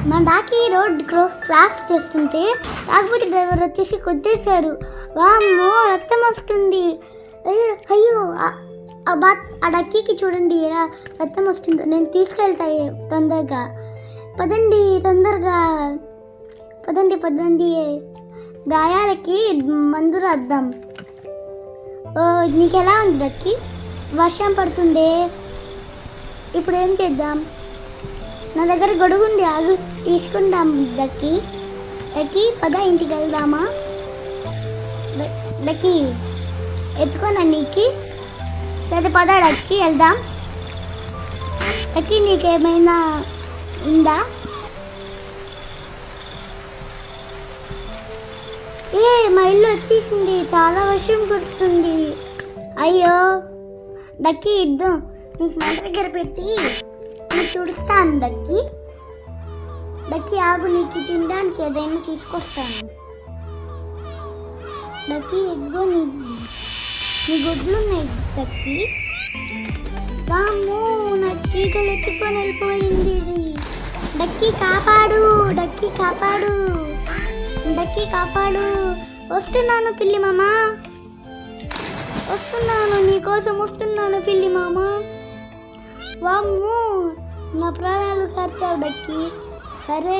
మా డాకి road cross చేస్తుంటే కాకపోతే డ్రైవర్ వచ్చేసి కొట్టేశారు. వామ్మో రక్తం వస్తుంది. అయ్యో ఆ డక్కీకి చూడండి ఎలా రక్తం వస్తుందో. నేను తీసుకెళ్తా తొందరగా. పదండి తొందరగా, పదండి. గాయాలకి మందు రాద్దాం. నీకు ఎలా ఉంది డక్కీ? వర్షం పడుతుండే, ఇప్పుడు ఏం చేద్దాం? నా దగ్గర గొడుగు ఉంది, ఆగు తీసుకుందాం. డక్కీ పద ఇంటికి వెళ్దామా? డక్కీ ఎత్తుకోనా నీకు? లేదా పద డక్కీ వెళ్దాం. డక్కీ నీకేమైనా ఉందా? మా ఇల్లు వచ్చేసింది, చాలా వర్షం కురుస్తుంది. అయ్యో డక్కీ ఇద్దాం, నీకు మంట దగ్గర పెట్టి నీకు తుడుస్తాను. డక్కీ ఆగు, నీకు తినడానికి ఏదైనా తీసుకొస్తాను. డక్కీ ఇదిగో నీ గుడ్లు ఉన్నాయి డక్కీ. వామ్మో నా ఈగలు ఎత్తుకొని వెళ్ళిపోయింది. డక్కీ కాపాడు, డక్కీ కాపాడు. వస్తున్నాను పిల్లి మామ, వస్తున్నాను, నీకోసం వస్తున్నాను పిల్లి మామ. వామ్మో నా ప్రాణాలు కార్చావు డక్కీ. సరే